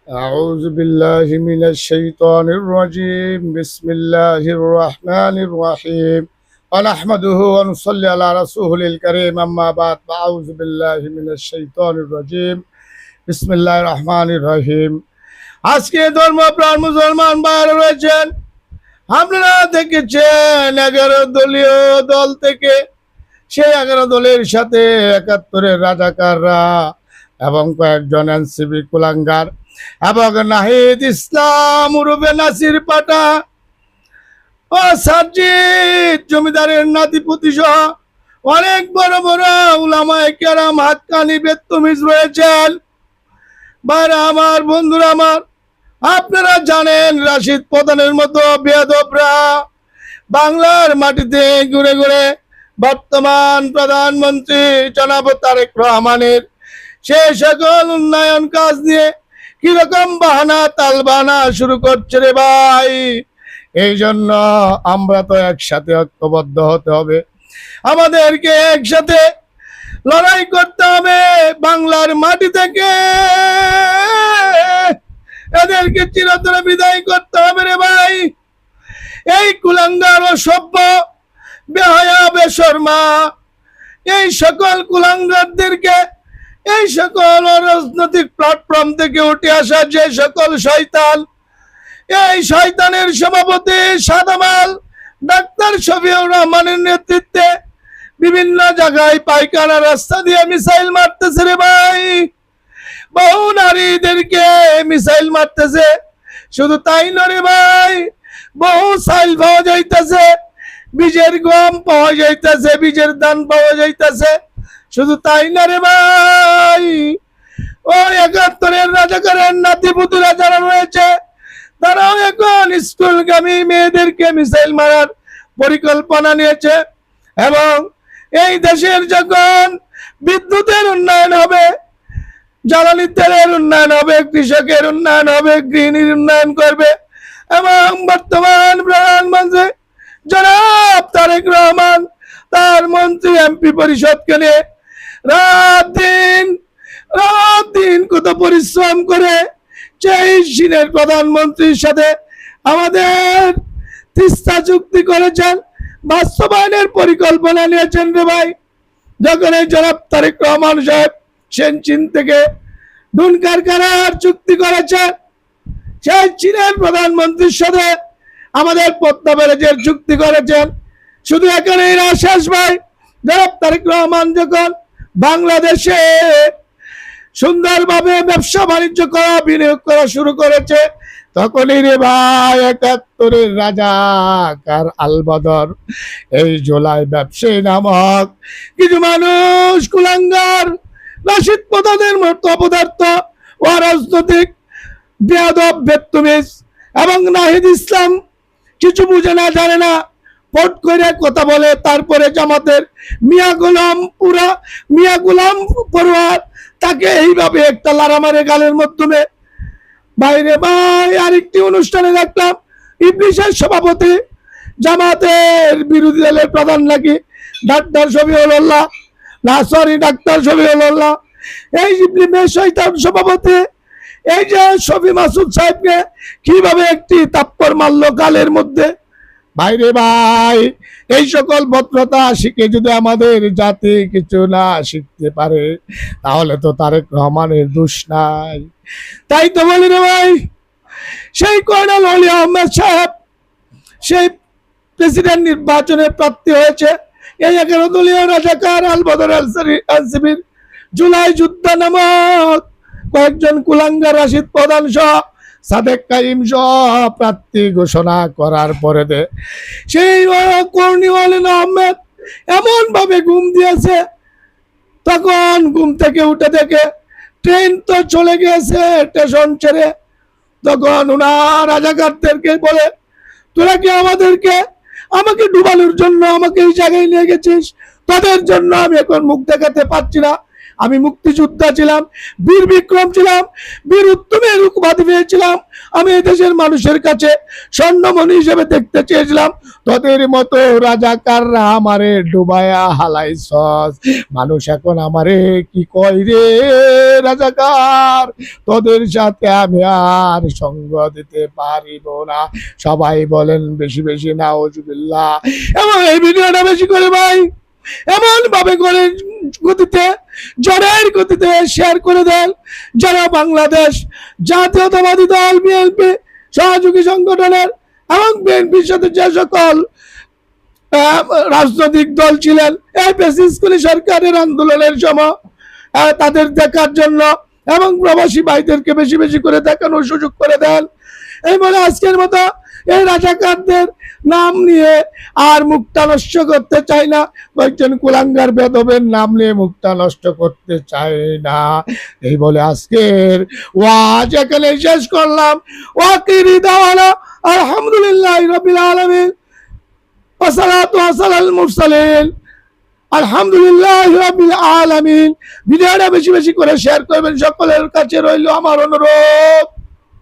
أعوذ بالله من الشيطان الرجيم بسم الله الرحمن الرحيم ونحمده ونصلي على رسوله الكريم أما بعد أعوذ بالله من الشيطان الرجيم بسم الله الرحمن الرحيم আজকে ধর্মপ্রাণ মুসলমান ভাইরা রয়েছেন, আপনারা দেখেছেন 11 দলীয় দল থেকে সেই 11 দলের সাথে 71-এর রাজাকাররা এবং কয়েকজন এনসিপি কুলাঙ্গার এবং নাহিদ ইসলাম উরুফে নাসির পাটা ও সাজ্জিদ জমিদারের নাতিপুতি সহ অনেক বড় বড় উলামায়ে কেরাম হাক্কানি বেত্তমিজ রয়েছেন। ভাইরা আমার, বন্ধুরা আমার, আপনারা জানেন রাশিদ প্রধানের মতো বেয়াদবরা বাংলার মাটিতে ঘুরে ঘুরে বর্তমান প্রধানমন্ত্রী জনাব তারেক রহমানের সেই সকল উন্নয়ন কাজ নিয়ে কিরকম বাহানা তালবানা শুরু করছে রে ভাই। এই জন্য আমরা তো একসাথে ঐক্যবদ্ধ হতে হবে, আমাদেরকে একসাথে লড়াই করতে হবে। বাংলার মাটি থেকে এদেরকে চিরতরে বিদায় করতে হবে রে ভাই। এই কুলাঙ্গার অসভ্য বেহায়া বেশরমা এই সকল কুলাঙ্গারদেরকে, এই সকল রাজনৈতিক প্ল্যাটফর্ম থেকে উঠে আসা যে সকল শয়তান, এই শয়তানের সভাপতি সাদামাল ডাক্তার শফিউর রহমানের নেতৃত্বে বিভিন্ন জায়গায় পায়খানা রাস্তা দিয়ে মিসাইল মারতেছে রে ভাই। বহু নারীদেরকে মিসাইল মারতেছে। শুধু তাই নয় ভাই, বহু সাইল পাওয়া যাইতেছে, বীজের গম পাওয়া যাইতেছে, বীজের ধান পাওয়া যাইতেছে। শুধু তাই না রে ভাই, ও 71-এর রাজাকারের নাতিপুতিরা যারা রয়েছে তারাও এখন স্কুলগামী মেয়েদেরকে মিসাইল মারার পরিকল্পনা নিয়েছে। এবং এই দেশের যখন বিদ্যুতের উন্নয়ন হবে, জ্বালানি তেলের উন্নয়ন হবে, কৃষকের উন্নয়ন হবে, গৃহিণীর উন্নয়ন করবে। এবং বর্তমান প্রধানমন্ত্রী জনাব তারেক রহমান তার মন্ত্রী এমপি পরিষদকে নিয়ে রাত দিন কত পরিশ্রম করে চীনের প্রধানমন্ত্রীর সাথে আমাদের তিস্তা চুক্তি করেছেন, বাস্তবায়নের পরিকল্পনা নিয়েছেন রে ভাই। যখন এই জনাব তারেক রহমান সাহেব চীন থেকে দুন কারখানার চুক্তি করেছেন, সেই চীনের প্রধানমন্ত্রীর সাথে আমাদের পদ্মা ব্যারেজের চুক্তি করেছেন। শুধু এখানেই না শেষ ভাই, জনাব তারেক রহমান যখন বাংলাদেশে সুন্দরভাবে ব্যবসা বাণিজ্য করা, বিনিয়োগ করা শুরু করেছে, তখনই রে ভাই 71-এর রাজাকার আলবদর এই জুলাই ব্যবসায়ী নামক কিছু মানুষ কুলাঙ্গার রাশিদ প্রধানের মতো অপদার্থ ও রাজনৈতিক বেয়াদব বেত্তমিজ এবং নাহিদ ইসলাম কিছু বুঝে না, জানে না, পট করে কথা বলে। তারপরে জামাতের মিয়া গোলাম পরোয়ার তাকে এইভাবে একটা লারা মারে গালের মাধ্যমে। বাইরে ভাই আরেকটি অনুষ্ঠানে দেখলাম ইবলিসের সভাপতি জামাতের বিরোধী দলের প্রধান নাকি ডাক্তার শফিউল্লাহ, না সরি ডাক্তার শফিউল্লাহ, এই ইবলিসের শয়তান সভাপতি এই যে শফি মাসুদ সাহেবকে কিভাবে একটি তাপ্পর মারলো গালের মধ্যে। ভাইরে ভাই, এই সকল ভদ্রতা শিখে যদি আমাদের জাতি কিছু না শিখতে পারে তাহলে তো তারেক রহমানের দোষ নাই। তাই তো বলি রে ভাই, সেই কর্নেল অলি আহমেদ সাহেব সেই প্রেসিডেন্ট নির্বাচনে প্রার্থী হয়েছে এই 11 দলীয় রাজাকার আলবদর এনসিপির জুলাই যুদ্ধ নামক কয়েকজন কুলাঙ্গার রাশিদ প্রধান সহ সাদেক কাইম সহ প্রার্থী ঘোষণা করার পরে সেই কর্নেল আহমেদ এমন ভাবে ঘুম দিয়েছে, তখন ঘুম থেকে উঠে দেখে ট্রেন তো চলে গেছে স্টেশন ছেড়ে। তখন ওনার রাজাকারদেরকে বলে, তোরা কি আমাকে ডুবানোর জন্য আমাকে এই জায়গায় নিয়ে গেছিস, তাদের জন্য আমি এখন মুখ দেখাতে পারছি না, আমি মুক্তিযোদ্ধা ছিলাম, বীর বিক্রম ছিলাম, বীর উত্তমের উপাধি পেয়েছিলাম। আমি এই দেশের মানুষের কাছে স্বর্ণমণি হিসেবে দেখতে চেয়েছিলাম। তোদের মতো রাজাকাররা আমারে ডুবায়া হালাইছস। মানুষ এখন আমারে কি কয় রে রাজাকার, তোদের সাথে আমি আর সঙ্গ দিতে পারিব না। সবাই বলেন বেশি বেশি নাউজুবিল্লাহ। এবং এই ভিডিওটা বেশি করে ভাই এমন ভাবে করে গতিতে, জোরের গতিতে শেয়ার করে দেন, যারা বাংলাদেশ জাতীয়তাবাদী দল বিএনপি সহযোগী সংগঠনের এবং বিএনপির সাথে যে সকল রাজনৈতিক দল ছিলেন এই ফ্যাসিস্টগুলি সরকারের আন্দোলনের সময়, তাদের দেখার জন্য এবং প্রবাসী ভাইদেরকে বেশি বেশি করে দেখানোর সুযোগ করে দেন। এই বলে আজকের মতো এই রাজাকারদের নাম নিয়ে আর মুখটা নষ্ট করতে চাই না, কয়েকজন কুলাঙ্গার বেদবের নাম নিয়ে মুখটা নষ্ট করতে চাই না। এই বলে আজকের ওয়াজ এখানে শেষ করলাম। ওয়াকিরি দাওয়ানা আলহামদুলিল্লাহ রাব্বিল আলামিন ওয়া সালাতু ওয়া সালামুল মুরসালিন আলহামদুলিল্লাহ রাব্বিল আলামিন। ভিডিওটা বেশি বেশি করে শেয়ার করবেন। সকলের কাছে রইল আমার অনুরোধ।